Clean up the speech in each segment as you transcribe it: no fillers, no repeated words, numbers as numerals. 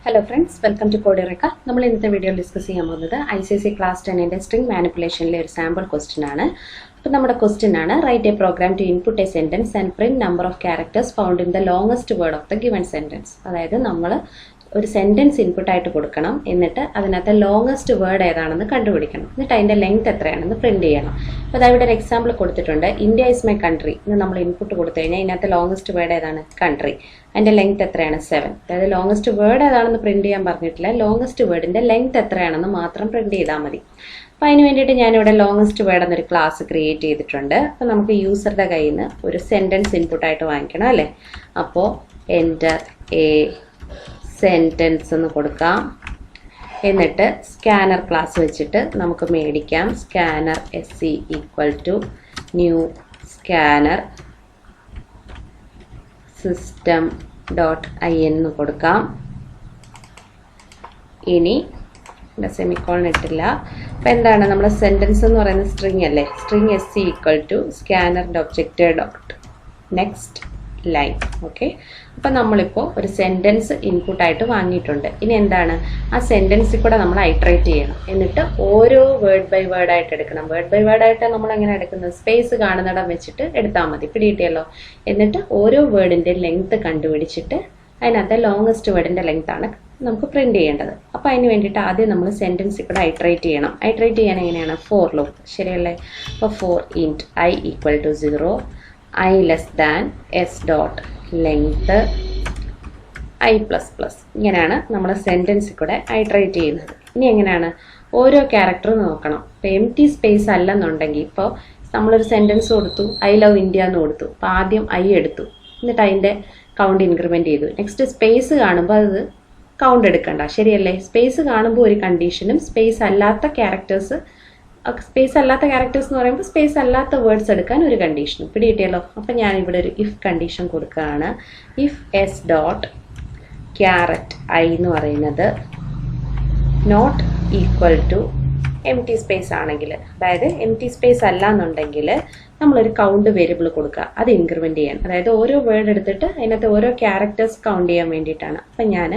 Hello friends, welcome to eureka. നമ്മൾ ഇന്നത്തെ വീഡിയോയിൽ ഡിസ്കസ് ചെയ്യാൻ പോകുന്നത് icse ക്ലാസ് 10ന്റെ സ്ട്രിംഗ് മാനിപ്പുലേഷനിലെ ഒരു സാമ്പിൾ ക്വസ്റ്റ്യൻ ആണ്. അപ്പോൾ നമ്മുടെ ക്വസ്റ്റ്യൻ ആണ് write a program to input a sentence and print number of characters found in the longest word of the given sentence. അതായത് നമ്മൾ ഒരു സെന്റൻസ് ഇൻപുട്ട് ആയിട്ട് കൊടുക്കണം, എന്നിട്ട് അതിനകത്ത് ലോങ്സ്റ്റ് വേർഡ് ഏതാണെന്ന് കണ്ടുപിടിക്കണം, എന്നിട്ട് അതിന്റെ ലെങ്ത് എത്രയാണെന്ന് പ്രിന്റ് ചെയ്യണം. അപ്പോൾ അതായത് ഇവിടെ ഒരു എക്സാമ്പിൾ കൊടുത്തിട്ടുണ്ട്, ഇന്ത്യ ഈസ് മൈ കൺട്രി എന്ന് നമ്മൾ ഇൻപുട്ട് കൊടുത്തു കഴിഞ്ഞാൽ ഇതിനകത്ത് ലോങ്സ്റ്റ് വേർഡ് ഏതാണ്? കൺട്രി. അതിന്റെ ലെങ്ത് എത്രയാണ്? 7. അതായത് ലോങ്സ്റ്റ് വേർഡ് ഏതാണെന്ന് പ്രിന്റ് ചെയ്യാൻ പറഞ്ഞിട്ടില്ല, ലോങ്സ്റ്റ് വേർഡിന്റെ ലെങ്ത് എത്രയാണെന്ന് മാത്രം പ്രിന്റ് ചെയ്താൽ മതി. അപ്പോൾ അതിന് വേണ്ടിയിട്ട് ഞാനിവിടെ ലോങ്സ്റ്റ് വേർഡ് എന്നൊരു ക്ലാസ് ക്രിയേറ്റ് ചെയ്തിട്ടുണ്ട്. അപ്പോൾ നമുക്ക് യൂസറുടെ കയ്യിൽ നിന്ന് ഒരു സെന്റൻസ് ഇൻപുട്ടായിട്ട് വാങ്ങിക്കണം അല്ലേ. അപ്പോൾ എൻ്റർ എ സെൻറ്റൻസ് എന്ന് കൊടുക്കാം. എന്നിട്ട് സ്കാനർ ക്ലാസ് വെച്ചിട്ട് നമുക്ക് മേടിക്കാം. Scanner SC equal to new scanner system .in എന്ന് കൊടുക്കാം. ഇനി സെമിക്കോളൻ ഇട്ടില്ല. അപ്പം എന്താണ് നമ്മുടെ സെൻറ്റൻസ് എന്ന് പറയുന്നത്? സ്ട്രിങ് അല്ലേ. String SC equal to scanner object dot next line. Okay, അപ്പം നമ്മളിപ്പോൾ ഒരു സെൻറ്റൻസ് ഇൻപുട്ടായിട്ട് വാങ്ങിയിട്ടുണ്ട്. ഇനി എന്താണ്? ആ സെൻറ്റൻസിൽ കൂടെ നമ്മൾ ഐട്രേറ്റ് ചെയ്യണം, എന്നിട്ട് ഓരോ വേർഡ് ബൈ വേർഡ് ആയിട്ട് എടുക്കണം. വേർഡ് ബൈ വേർഡ് ആയിട്ട് നമ്മൾ എങ്ങനെ എടുക്കുന്നത്? സ്പേസ് കാണുന്നിടം വെച്ചിട്ട് എടുത്താൽ മതി, പിടിയിട്ടിയല്ലോ. എന്നിട്ട് ഓരോ വേർഡിൻ്റെ ലെങ്ത് കണ്ടുപിടിച്ചിട്ട് അതിനകത്ത് ലോങ്സ്റ്റ് വേർഡിൻ്റെ ലെങ്ത് ആണ് നമുക്ക് പ്രിന്റ് ചെയ്യേണ്ടത്. അപ്പോൾ അതിന് വേണ്ടിയിട്ട് ആദ്യം നമ്മൾ സെൻറ്റൻസിൽ കൂടെ ഐട്രേറ്റ് ചെയ്യണം. ഐട്രേറ്റ് ചെയ്യാൻ എങ്ങനെയാണ്? ഫോർ ലൂപ്പ്, ശരിയല്ലേ. അപ്പോൾ for int I equal to 0, I less than S dot length I plus plus. ഇങ്ങനെയാണ് നമ്മൾ സെൻറ്റൻസിൽ കൂടെ ഐട്രേറ്റ് ചെയ്യുന്നത്. ഇനി എങ്ങനെയാണ്? ഓരോ ക്യാരക്ടറും നോക്കണം. ഇപ്പോൾ എംപ്റ്റി സ്പേസ് അല്ലെന്നുണ്ടെങ്കിൽ, ഇപ്പോൾ നമ്മളൊരു സെൻറ്റൻസ് കൊടുത്തു, I ലവ് ഇന്ത്യ എന്ന് കൊടുത്തു. അപ്പോൾ ആദ്യം I എടുത്തു, എന്നിട്ട് അതിൻ്റെ കൗണ്ട് ഇൻക്രിമെൻറ്റ് ചെയ്തു. നെക്സ്റ്റ് സ്പേസ് കാണുമ്പോൾ അത് കൗണ്ട് എടുക്കണ്ട, ശരിയല്ലേ. സ്പേസ് കാണുമ്പോൾ ഒരു കണ്ടീഷനും, സ്പേസ് അല്ലാത്ത ക്യാരക്ടേഴ്സ് എന്ന് പറയുമ്പോൾ സ്പേസ് അല്ലാത്ത വേർഡ്സ് എടുക്കാൻ ഒരു കണ്ടീഷനും, പിടികിട്ടിയല്ലോ. അപ്പം ഞാനിവിടെ ഒരു ഇഫ് കണ്ടീഷൻ കൊടുക്കുകയാണ്. If S dot charAt I എന്ന് പറയുന്നത് not equal to empty space ആണെങ്കിൽ, അതായത് എംപ്റ്റി സ്പേസ് അല്ല എന്നുണ്ടെങ്കിൽ നമ്മളൊരു കൗണ്ട് വേരിയബിൾ കൊടുക്കുക, അത് ഇൻക്രിമെൻറ്റ് ചെയ്യാൻ. അതായത് ഓരോ വേർഡ് എടുത്തിട്ട് അതിനകത്ത് ഓരോ ക്യാരക്ടേഴ്സ് കൗണ്ട് ചെയ്യാൻ വേണ്ടിയിട്ടാണ്. അപ്പം ഞാൻ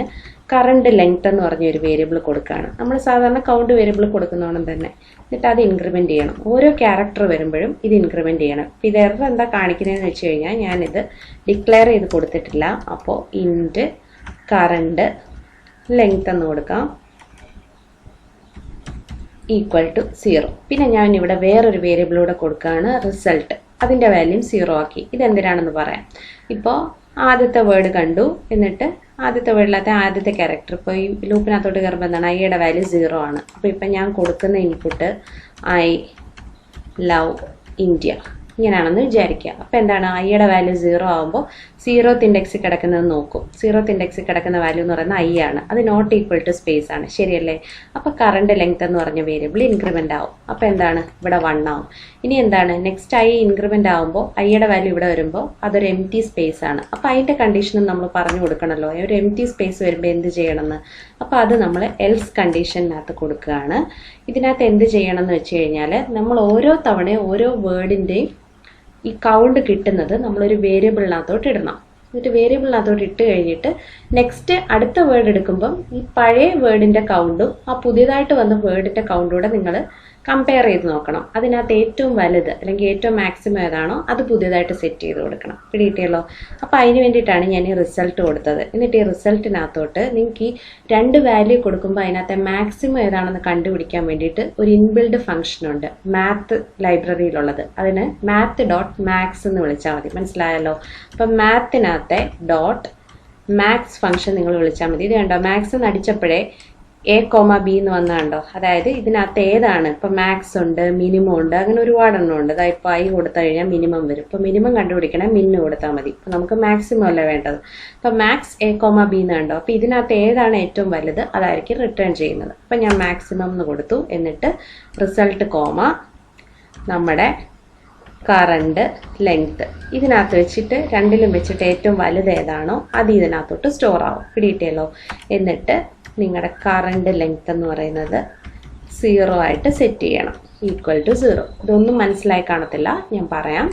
കറണ്ട് ലെങ്ത് എന്ന് പറഞ്ഞൊരു വേരിയബിൾ കൊടുക്കുകയാണ്. നമ്മൾ സാധാരണ കൗണ്ട് വേരിയബിൾ കൊടുക്കുന്നോണം തന്നെ. എന്നിട്ട് അത് ഇൻക്രിമെൻറ്റ് ചെയ്യണം. ഓരോ ക്യാരക്ടർ വരുമ്പോഴും ഇത് ഇൻക്രിമെൻറ്റ് ചെയ്യണം. അപ്പോൾ ഇത് എറർ എന്താ കാണിക്കുന്നതെന്ന് വെച്ച് കഴിഞ്ഞാൽ ഞാനിത് ഡിക്ലെയർ ചെയ്ത് കൊടുത്തിട്ടില്ല. അപ്പോൾ ഇൻറ്റ് കറണ്ട് ലെങ്ത് എന്ന് കൊടുക്കാം ഈക്വൽ ടു 0. പിന്നെ ഞാൻ ഇവിടെ വേറൊരു വേരിയബിളൂടെ കൊടുക്കുകയാണ്, റിസൾട്ട്. അതിൻ്റെ വാല്യൂ 0 ആക്കി. ഇതെന്തിനാണെന്ന് പറയാം. ഇപ്പോൾ ആദ്യത്തെ വേർഡ് കണ്ടു, എന്നിട്ട് ആദ്യത്തെ വേർഡിലത്തെ ആദ്യത്തെ ക്യാരക്ടർ ഇപ്പോൾ ഈ ലൂപ്പിനകത്തോട്ട് കയറുമ്പോൾ എന്താണ്? ഐയുടെ വാല്യൂ 0 ആണ്. അപ്പോൾ ഇപ്പം ഞാൻ കൊടുക്കുന്ന ഇൻപുട്ട് I ലവ് ഇന്ത്യ ഇങ്ങനെയാണെന്ന് വിചാരിക്കുക. അപ്പോൾ എന്താണ്? ഐയുടെ വാല്യൂ 0 ആകുമ്പോൾ 0th ഇൻഡെക്സിൽ കിടക്കുന്നത് നോക്കും. 0th ഇൻഡെക്സിൽ കിടക്കുന്ന വാല്യൂ എന്ന് പറയുന്നത് I ആണ്. അത് നോട്ട് ഈക്വൽ ടു സ്പേസ് ആണ്, ശരിയല്ലേ. അപ്പോൾ കറണ്ട് ലെങ്ത് എന്ന് പറഞ്ഞ വേരിയബിൾ ഇൻക്രിമെൻ്റ് ആവും. അപ്പോൾ എന്താണ്? ഇവിടെ 1 ആവും. ഇനി എന്താണ്? നെക്സ്റ്റ് I ഇൻക്രിമെൻ്റ് ആകുമ്പോൾ ഐയുടെ വാല്യൂ ഇവിടെ വരുമ്പോൾ അതൊരു എംപ്റ്റി സ്പേസ് ആണ്. അപ്പോൾ അതിൻ്റെ കണ്ടീഷനും നമ്മൾ പറഞ്ഞു കൊടുക്കണമല്ലോ, ഒരു എംപ്റ്റി സ്പേസ് വരുമ്പോൾ എന്ത് ചെയ്യണമെന്ന്. അപ്പോൾ അത് നമ്മൾ എൽസ് കണ്ടീഷനകത്ത് കൊടുക്കുകയാണ്. ഇതിനകത്ത് എന്ത് ചെയ്യണമെന്ന് വെച്ച് കഴിഞ്ഞാൽ, നമ്മൾ ഓരോ തവണയും ഓരോ വേർഡിൻ്റെയും ഈ കൗണ്ട് കിട്ടുന്നത് നമ്മളൊരു വേരിയബിളിനകത്തോട്ട് ഇടണം. എന്നിട്ട് വേരിയബിളിനകത്തോട്ട് ഇട്ട് കഴിഞ്ഞിട്ട് നെക്സ്റ്റ് അടുത്ത വേർഡ് എടുക്കുമ്പം ഈ പഴയ വേർഡിൻ്റെ കൗണ്ടും ആ പുതിയതായിട്ട് വന്ന വേർഡിൻ്റെ കൗണ്ടൂടെ നിങ്ങൾ കമ്പയർ ചെയ്ത് നോക്കണം. അതിനകത്ത് ഏറ്റവും വലുത് അല്ലെങ്കിൽ ഏറ്റവും മാക്സിമം ഏതാണോ അത് പുതിയതായിട്ട് സെറ്റ് ചെയ്ത് കൊടുക്കണം, പിടികിട്ടിയല്ലോ. അപ്പോൾ അതിന് വേണ്ടിയിട്ടാണ് ഞാൻ ഈ റിസൾട്ട് കൊടുത്തത്. എന്നിട്ട് ഈ റിസൾട്ടിനകത്തോട്ട് നിങ്ങൾക്ക് ഈ 2 വാല്യൂ കൊടുക്കുമ്പോൾ അതിനകത്തെ മാക്സിമം ഏതാണെന്ന് കണ്ടുപിടിക്കാൻ വേണ്ടിയിട്ട് ഒരു ഇൻബിൽഡ് ഫംഗ്ഷൻ ഉണ്ട്, മാത്ത് ലൈബ്രറിയിലുള്ളത്. അതിന് മാത്ത് ഡോട്ട് മാക്സ് എന്ന് വിളിച്ചാൽ മതി, മനസ്സിലായല്ലോ. അപ്പം മാത്തിനകത്തെ ഡോട്ട് മാക്സ് ഫംഗ്ഷൻ നിങ്ങൾ വിളിച്ചാൽ മതി. ഇത് കണ്ടോ, മാക്സ് എന്ന് അടിച്ചപ്പോഴേ A, B എന്ന് വന്ന കണ്ടോ. അതായത് ഇതിനകത്ത് ഏതാണ്? ഇപ്പം മാക്സ് ഉണ്ട്, മിനിമം ഉണ്ട്, അങ്ങനെ ഒരുപാട് എണ്ണം ഉണ്ട്. അതായത് ഇപ്പോൾ I കൊടുത്തു കഴിഞ്ഞാൽ മിനിമം വരും. ഇപ്പോൾ മിനിമം കണ്ടുപിടിക്കണേ മിന്നു കൊടുത്താൽ മതി. ഇപ്പോൾ നമുക്ക് മാക്സിമം അല്ല വേണ്ടത്. അപ്പോൾ മാക്സ് A, B എന്ന് കണ്ടോ. അപ്പോൾ ഇതിനകത്ത് ഏതാണ് ഏറ്റവും വലുത് അതായിരിക്കും റിട്ടേൺ ചെയ്യുന്നത്. അപ്പം ഞാൻ മാക്സിമം എന്ന് കൊടുത്തു. എന്നിട്ട് റിസൾട്ട് കോമ നമ്മുടെ കറണ്ട് ലെങ്ത് ഇതിനകത്ത് വെച്ചിട്ട് രണ്ടിലും വെച്ചിട്ട് ഏറ്റവും വലുത് ഏതാണോ അത് ഇതിനകത്തോട്ട് സ്റ്റോർ ആവും, പിടിയിട്ടിയല്ലോ. എന്നിട്ട് നിങ്ങളുടെ കറണ്ട് ലെങ്ത് എന്ന് പറയുന്നത് 0 ആയിട്ട് സെറ്റ് ചെയ്യണം, ഈക്വൽ ടു 0. ഇതൊന്നും മനസ്സിലായി കാണത്തില്ല, ഞാൻ പറയാം.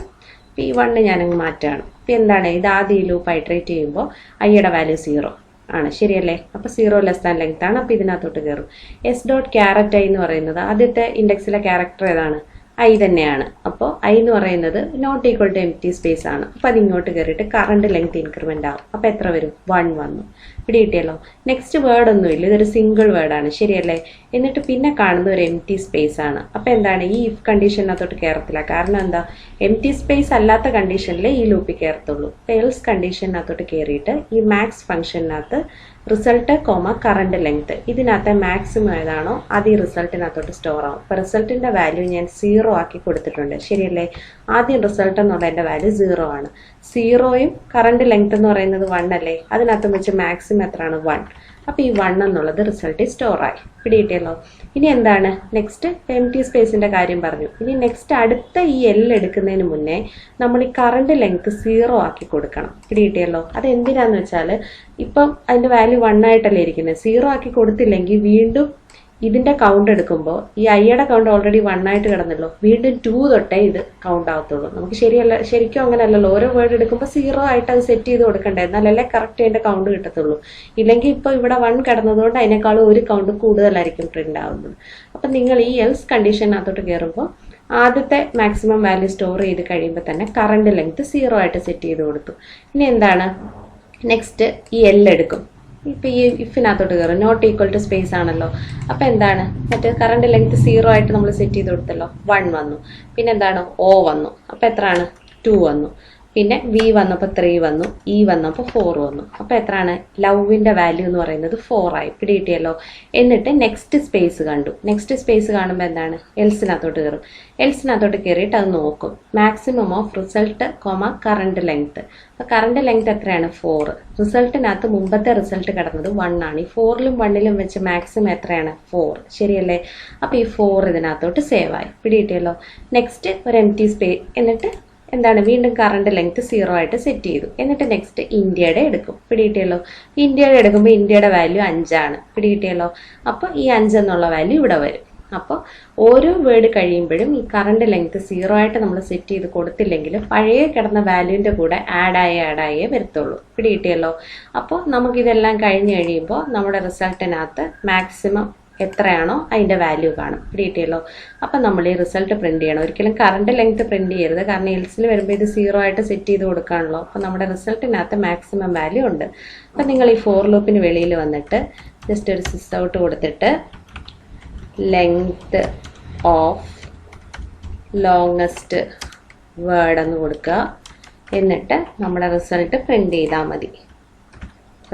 P1 ഞാനങ്ങ് മാറ്റുകയാണ്. ഇപ്പം എന്താണ്? ഇത് ആദ്യം ഈ ലൂപ്പ് ഐട്രേറ്റ് ചെയ്യുമ്പോൾ ഐയുടെ വാല്യൂ 0, ആണ്, ശരിയല്ലേ? അപ്പോൾ 0 ലെസ് ദാൻ ലെങ്ത് ആണ്. അപ്പോൾ ഇതിനകത്തോട്ട് കയറും. എസ് ഡോട്ട് ക്യാരറ്റ് ഐ എന്ന് പറയുന്നത് ആദ്യത്തെ ഇൻഡെക്സിലെ ക്യാരക്ടർ ഏതാണ്? ഐ തന്നെയാണ്. അപ്പോൾ ഐ എന്ന് പറയുന്നത് not equal to empty space ആണ്. അപ്പോൾ അത് ഇങ്ങോട്ട് കയറിയിട്ട് കറണ്ട് ലെങ്ത് ഇൻക്രിമെന്റ് ആവും. അപ്പോൾ എത്ര വരും? 1 വന്നു. ഇവിടെ കിട്ടിയല്ലോ. നെക്സ്റ്റ് വേർഡ് ഒന്നുമില്ല, ഇതൊരു സിംഗിൾ വേർഡാണ്, ശരിയല്ലേ? എന്നിട്ട് പിന്നെ കാണുന്ന ഒരു എംപ്റ്റി സ്പേസ് ആണ്. അപ്പോൾ എന്താണ്? ഈ ഇഫ് കണ്ടീഷനകത്തോട്ട് കയറത്തില്ല. കാരണം എന്താ? എംപ്റ്റി സ്പേസ് അല്ലാത്ത കണ്ടീഷനിൽ ഈ ലൂപ്പിൽ കയറത്തുള്ളൂ. എൽസ് കണ്ടീഷനകത്തോട്ട് കയറിയിട്ട് ഈ മാക്സ് ഫംഗ്ഷനകത്ത് റിസൾട്ട് കറണ്ട് ലെങ്ത് ഇതിനകത്തെ മാക്സിമം ഏതാണോ അത് ഈ റിസൾട്ടിനകത്തോട്ട് സ്റ്റോർ ആവും. അപ്പോൾ റിസൾട്ടിന്റെ വാല്യൂ ഞാൻ 0 ആക്കി കൊടുത്തിട്ടുണ്ട്, ശരിയല്ലേ? ആദ്യം റിസൾട്ട് എന്നുള്ളതിന്റെ വാല്യൂ 0 ആണ്. 0യും കറണ്ട് ലെങ്ത് എന്ന് പറയുന്നത് 1 അല്ലേ? അതിനകത്ത് വെച്ച് മാക്സിമം എത്രയാണ്? 1. അപ്പോൾ ഈ 1 എന്നുള്ളത് റിസൾട്ടിൽ സ്റ്റോർ ആയി. പിടികിട്ടിയല്ലോ. ഇനി എന്താണ് നെക്സ്റ്റ്? എംപ്റ്റി സ്പേസിന്റെ കാര്യം പറഞ്ഞു. ഇനി നെക്സ്റ്റ് അടുത്ത ഈ എൽ എടുക്കുന്നതിന് മുന്നേ നമ്മൾ ഈ കറണ്ട് ലെങ്ത് 0 ആക്കി കൊടുക്കണം. പിടികിട്ടിയല്ലോ. അത് എന്തിനാന്ന് വെച്ചാൽ ഇപ്പം അതിന്റെ വാല്യൂ 1 ആയിട്ടല്ലേ ഇരിക്കുന്നത്. 0 ആക്കി കൊടുത്തില്ലെങ്കിൽ വീണ്ടും ഇതിന്റെ കൗണ്ട് എടുക്കുമ്പോൾ ഈ ഐയുടെ കൗണ്ട് ഓൾറെഡി 1 ആയിട്ട് കിടന്നല്ലോ, വീണ്ടും 2 തൊട്ടേ ഇത് കൗണ്ട് ആവത്തുള്ളൂ. നമുക്ക് ശരിക്കും അങ്ങനെയല്ലല്ലോ. ഓരോ വേർഡ് എടുക്കുമ്പോൾ 0 ആയിട്ട് അത് സെറ്റ് ചെയ്ത് കൊടുക്കണ്ടേ, എന്നാലല്ലേ കറക്റ്റ് അതിന്റെ കൗണ്ട് കിട്ടത്തുള്ളൂ. ഇല്ലെങ്കിൽ ഇപ്പോൾ ഇവിടെ 1 കിടന്നതുകൊണ്ട് അതിനേക്കാളും ഒരു കൗണ്ട് കൂടുതലായിരിക്കും പ്രിന്റ് ആവുന്നത്. അപ്പം നിങ്ങൾ ഈ എൽസ് കണ്ടീഷനകത്തോട്ട് കയറുമ്പോൾ ആദ്യത്തെ മാക്സിമം വാല്യൂ സ്റ്റോർ ചെയ്ത് കഴിയുമ്പോൾ തന്നെ കറണ്ട് ലെങ്ത് 0 ആയിട്ട് സെറ്റ് ചെയ്ത് കൊടുത്തു. ഇനി എന്താണ് നെക്സ്റ്റ്? ഈ എൽ എടുക്കും. ഇപ്പം ഈ ഇഫിനകത്തോട്ട് കയറും. നോട്ട് ഈക്വൽ ടു സ്പേസ് ആണല്ലോ. അപ്പം എന്താണ്? മറ്റേ കറണ്ട് ലെങ്ത് 0 ആയിട്ട് നമ്മൾ സെറ്റ് ചെയ്ത് കൊടുത്തല്ലോ. 1 വന്നു. പിന്നെ എന്താണ്? ഓ വന്നു. അപ്പം എത്രയാണ്? 2 വന്നു. പിന്നെ വി വന്നപ്പോൾ 3 വന്നു. ഇ വന്നപ്പോൾ 4 വന്നു. അപ്പോൾ എത്രയാണ്? ലവിന്റെ വാല്യൂ എന്ന് പറയുന്നത് 4 ആയി. പിടികിട്ടിയല്ലോ. എന്നിട്ട് നെക്സ്റ്റ് സ്പേസ് കണ്ടു. നെക്സ്റ്റ് സ്പേസ് കാണുമ്പോൾ എന്താണ്? എൽസിനകത്തോട്ട് കയറും. എൽസിനകത്തോട്ട് കയറിയിട്ട് അത് നോക്കും. Maximum of result current length. അപ്പോൾ കറണ്ട് ലെങ്ത് എത്രയാണ്? 4. റിസൾട്ടിനകത്ത് മുമ്പത്തെ റിസൾട്ട് കിടന്നത് 1 ആണ്. ഈ 4ലും 1ലും വെച്ച് മാക്സിമം എത്രയാണ്? 4, ശരിയല്ലേ? അപ്പോൾ ഈ 4 ഇതിനകത്തോട്ട് സേവ് ആയി. പിടികിട്ടിയല്ലോ. നെക്സ്റ്റ് ഒരു എംപ്റ്റി സ്പേസ്. എന്നിട്ട് എന്താണ്? വീണ്ടും കറണ്ട് ലെങ്ത് 0 ആയിട്ട് സെറ്റ് ചെയ്തു. എന്നിട്ട് നെക്സ്റ്റ് ഇന്ത്യയുടെ എടുക്കും. പിടികിട്ടിയല്ലോ. ഇന്ത്യയുടെ എടുക്കുമ്പോൾ ഇന്ത്യയുടെ വാല്യൂ 5 ആണ്. പിടികിട്ടിയല്ലോ. അപ്പോൾ ഈ 5 എന്നുള്ള വാല്യൂ ഇവിടെ വരും. അപ്പോൾ ഓരോ വേർഡ് കഴിയുമ്പോഴും ഈ കറണ്ട് ലെങ്ത് 0 ആയിട്ട് നമ്മൾ സെറ്റ് ചെയ്ത് കൊടുത്തില്ലെങ്കിൽ പഴയ കിടന്ന വാല്യൂവിൻ്റെ കൂടെ ആഡായേ വരത്തുള്ളൂ. പിടികിട്ടിയല്ലോ. അപ്പോൾ നമുക്കിതെല്ലാം കഴിഞ്ഞ് കഴിയുമ്പോൾ നമ്മുടെ റിസൾട്ടിനകത്ത് മാക്സിമം എത്രയാണോ അതിന്റെ വാല്യൂ കാണും. പിടികിട്ടിയല്ലോ. അപ്പം നമ്മൾ ഈ റിസൾട്ട് പ്രിന്റ് ചെയ്യണം. ഒരിക്കലും കറണ്ട് ലെങ്ത് പ്രിന്റ് ചെയ്യരുത്. കാരണം എൽസിൽ വരുമ്പോൾ ഇത് 0 ആയിട്ട് സെറ്റ് ചെയ്ത് കൊടുക്കാണല്ലോ. അപ്പം നമ്മുടെ റിസൾട്ടിനകത്ത് മാക്സിമം വാല്യൂ ഉണ്ട്. അപ്പം നിങ്ങൾ ഈ ഫോർ ലൂപ്പിന് വെളിയിൽ വന്നിട്ട് ജസ്റ്റ് ഒരു സിസ് ഔട്ട് കൊടുത്തിട്ട് ലെങ്ത് ഓഫ് ലോങ്ങസ്റ്റ് വേർഡ് എന്ന് കൊടുക്കുക. എന്നിട്ട് നമ്മുടെ റിസൾട്ട് പ്രിന്റ് ചെയ്താൽ മതി.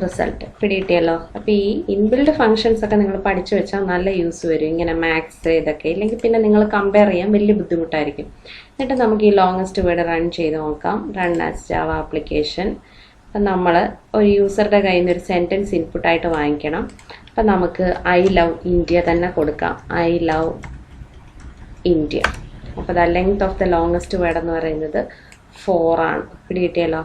റിസൾട്ട്. പിടികിട്ടിയല്ലോ. അപ്പോൾ ഈ ഇൻബിൽഡ് ഫങ്ഷൻസ് ഒക്കെ നിങ്ങൾ പഠിച്ചു വെച്ചാൽ നല്ല യൂസ് വരും. ഇങ്ങനെ മാത്സ് ഇതൊക്കെ. ഇല്ലെങ്കിൽ പിന്നെ നിങ്ങൾ കമ്പയർ ചെയ്യാൻ വലിയ ബുദ്ധിമുട്ടായിരിക്കും. എന്നിട്ട് നമുക്ക് ഈ ലോങ്ങസ്റ്റ് വേർഡ് റൺ ചെയ്ത് നോക്കാം. Run as Java application. അപ്പം നമ്മൾ ഒരു യൂസറുടെ കയ്യിൽ നിന്ന് ഒരു സെൻറ്റൻസ് ഇൻപുട്ടായിട്ട് വാങ്ങിക്കണം. അപ്പം നമുക്ക് ഐ ലവ് ഇന്ത്യ തന്നെ കൊടുക്കാം. I love India. അപ്പോൾ the length of the longest word എന്ന് പറയുന്നത് 4 ആണ്. പിടികിട്ടിയല്ലോ.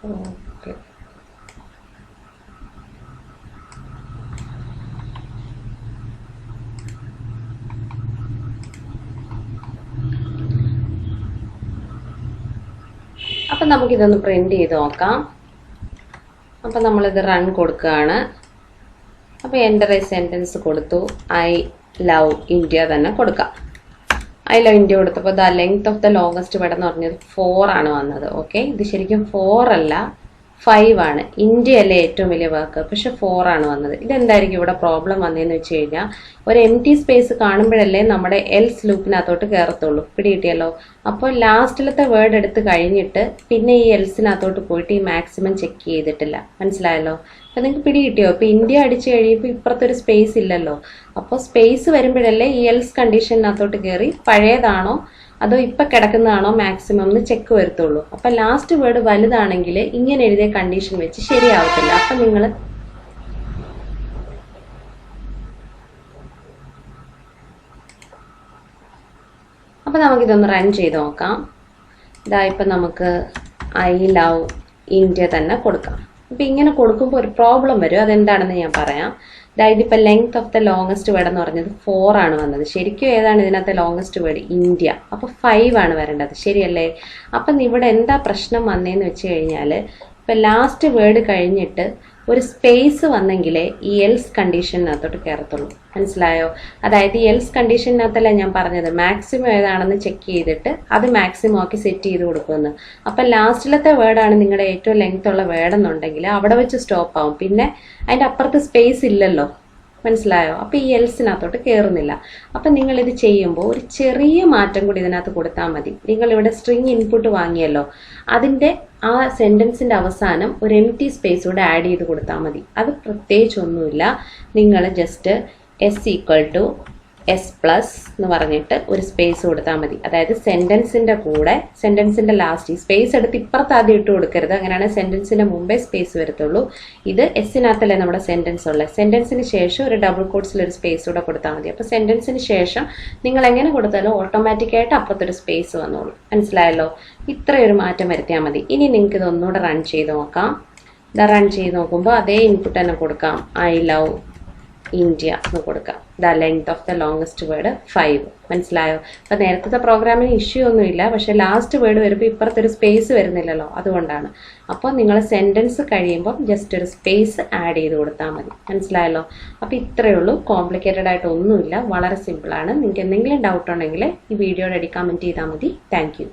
ഓക്കെ. അപ്പം നമുക്കിതൊന്ന് പ്രിന്റ് ചെയ്ത് നോക്കാം. അപ്പം നമ്മളിത് റൺ കൊടുക്കുകയാണ്. അപ്പോൾ എൻ്റർ എ സെൻറ്റൻസ് കൊടുത്തു. ഐ ലവ് ഇന്ത്യ തന്നെ കൊടുക്കാം. ഐ ലവ് ഇന്ത്യ കൊടുത്തപ്പോൾ the length of the longest word എന്ന് പറഞ്ഞത് 4 ആണ് വന്നത്. ഓക്കെ, ഇത് ശരിക്കും 4 അല്ല 5 ആണ്. ഇന്ത്യ അല്ലേ ഏറ്റവും വലിയ വാക്ക്, പക്ഷെ 4 ആണ് വന്നത്. ഇതെന്തായിരിക്കും ഇവിടെ പ്രോബ്ലം വന്നതെന്ന് വെച്ച് കഴിഞ്ഞാൽ ഒരു എം ടി സ്പേസ് കാണുമ്പോഴല്ലേ നമ്മുടെ എൽസ് ലൂപ്പിനകത്തോട്ട് കയറത്തുള്ളൂ. പിടികിട്ടിയല്ലോ. അപ്പോൾ ലാസ്റ്റിലത്തെ വേർഡ് എടുത്ത് കഴിഞ്ഞിട്ട് പിന്നെ ഈ എൽസിനകത്തോട്ട് പോയിട്ട് ഈ മാക്സിമം ചെക്ക് ചെയ്തിട്ടില്ല. മനസ്സിലായല്ലോ? അപ്പം നിങ്ങൾക്ക് പിടികിട്ടിയോ? ഇപ്പം ഇന്ത്യ അടിച്ചു കഴിയുമ്പോൾ ഇപ്പുറത്തൊരു സ്പേസ് ഇല്ലല്ലോ. അപ്പോൾ സ്പേസ് വരുമ്പോഴല്ലേ ഈ എൽസ് കണ്ടീഷനകത്തോട്ട് കയറി പഴയതാണോ അതോ ഇപ്പം കിടക്കുന്നതാണോ മാക്സിമം എന്ന് ചെക്ക് വരത്തുള്ളൂ. അപ്പം ലാസ്റ്റ് വേർഡ് വലുതാണെങ്കിൽ ഇങ്ങനെ എഴുതിയ കണ്ടീഷൻ വെച്ച് ശരിയാവത്തില്ല. അപ്പം നിങ്ങൾ അപ്പം നമുക്കിതൊന്ന് റൺ ചെയ്ത് നോക്കാം. ഇതാ ഇപ്പം നമുക്ക് ഐ ലവ് ഇന്ത്യ തന്നെ കൊടുക്കാം. അപ്പം ഇങ്ങനെ കൊടുക്കുമ്പോൾ ഒരു പ്രോബ്ലം വരും. അതെന്താണെന്ന് ഞാൻ പറയാം. അതായത് ഇപ്പം length of the longest word എന്ന് പറഞ്ഞത് 4 ആണ് വന്നത്. ശരിക്കും ഏതാണ് ഇതിനകത്തെ ലോങ്സ്റ്റ് വേർഡ്? ഇന്ത്യ. അപ്പോൾ 5 ആണ് വരേണ്ടത്. ശരിയല്ലേ? അപ്പം ഇവിടെ എന്താ പ്രശ്നം വന്നതെന്ന് വെച്ച് കഴിഞ്ഞാൽ ഇപ്പം ലാസ്റ്റ് വേർഡ് കഴിഞ്ഞിട്ട് ഒരു സ്പേസ് വന്നെങ്കിലേ ഈ എൽസ് കണ്ടീഷനകത്തോട്ട് കയറത്തുള്ളൂ. മനസ്സിലായോ? അതായത് ഈ എൽസ് കണ്ടീഷനകത്തല്ല ഞാൻ പറഞ്ഞത് മാക്സിമം ഏതാണെന്ന് ചെക്ക് ചെയ്തിട്ട് അത് മാക്സിമം ആക്കി സെറ്റ് ചെയ്ത് കൊടുക്കുമെന്ന്. അപ്പം ലാസ്റ്റിലത്തെ വേർഡാണ് നിങ്ങളുടെ ഏറ്റവും ലെങ്ത് ഉള്ള വേർഡ് എന്നുണ്ടെങ്കിൽ അവിടെ വെച്ച് സ്റ്റോപ്പ് ആവും. പിന്നെ അതിൻ്റെ അപ്പുറത്ത് സ്പേസ് ഇല്ലല്ലോ. മനസ്സിലായോ? അപ്പം ഈ എൽസിനകത്തോട്ട് കയറുന്നില്ല. അപ്പം നിങ്ങളിത് ചെയ്യുമ്പോൾ ഒരു ചെറിയ മാറ്റം കൂടി ഇതിനകത്ത് കൊടുത്താൽ മതി. നിങ്ങളിവിടെ സ്ട്രിങ് ഇൻപുട്ട് വാങ്ങിയല്ലോ, അതിൻ്റെ ആ സെൻറ്റൻസിൻ്റെ അവസാനം ഒരു എം ടി സ്പേസ് കൂടെ ആഡ് ചെയ്ത് കൊടുത്താൽ മതി. അത് പ്രത്യേകിച്ചൊന്നുമില്ല. നിങ്ങൾ ജസ്റ്റ് S=S+ എന്ന് പറഞ്ഞിട്ട് ഒരു സ്പേസ് കൊടുത്താൽ മതി. അതായത് സെൻറ്റൻസിൻ്റെ കൂടെ സെൻറ്റൻസിൻ്റെ ലാസ്റ്റ് ഈ സ്പേസ് എടുത്ത് ഇപ്പുറത്ത് ആദ്യം ഇട്ട് കൊടുക്കരുത്. അങ്ങനെയാണ് സെൻറ്റൻസിൻ്റെ മുമ്പേ സ്പേസ് വരത്തുള്ളൂ. ഇത് എസ്സിനകത്തല്ലേ നമ്മുടെ സെൻറ്റൻസ് ഉള്ളത്. സെൻറ്റൻസിന് ശേഷം ഒരു ഡബിൾ കോട്ട്സിൽ ഒരു സ്പേസ് കൂടെ കൊടുത്താൽ മതി. അപ്പോൾ സെൻറ്റൻസിന് ശേഷം നിങ്ങൾ എങ്ങനെ കൊടുത്താലും ഓട്ടോമാറ്റിക്കായിട്ട് അപ്പുറത്തൊരു സ്പേസ് വന്നോളൂ. മനസ്സിലായല്ലോ? ഇത്രയൊരു മാറ്റം വരുത്തിയാൽ മതി. ഇനി നിങ്ങൾക്ക് ഇതൊന്നുകൂടെ റൺ ചെയ്ത് നോക്കാം. ഇത് റൺ ചെയ്ത് നോക്കുമ്പോൾ അതേ ഇൻപുട്ട് തന്നെ കൊടുക്കാം. ഐ ലവ് ഇന്ത്യ എന്ന് കൊടുക്കാം. The length of the longest word 5. മനസ്സിലായോ? അപ്പം നേരത്തെ പ്രോഗ്രാമിന് ഇഷ്യൂ ഒന്നുമില്ല, പക്ഷെ ലാസ്റ്റ് വേർഡ് വരുമ്പോൾ ഇപ്പുറത്തൊരു സ്പേസ് വരുന്നില്ലല്ലോ, അതുകൊണ്ടാണ്. അപ്പോൾ നിങ്ങൾ സെൻറ്റൻസ് കഴിയുമ്പം ജസ്റ്റ് ഒരു സ്പേസ് ആഡ് ചെയ്ത് കൊടുത്താൽ മതി. മനസ്സിലായല്ലോ? അപ്പോൾ ഇത്രയേ ഉള്ളൂ. കോംപ്ലിക്കേറ്റഡ് ആയിട്ട് ഒന്നുമില്ല, വളരെ സിമ്പിളാണ്. നിങ്ങൾക്ക് എന്തെങ്കിലും ഡൗട്ട് ഉണ്ടെങ്കിൽ ഈ വീഡിയോയുടെ അടി കമൻറ്റ് ചെയ്താൽ മതി. Thank you.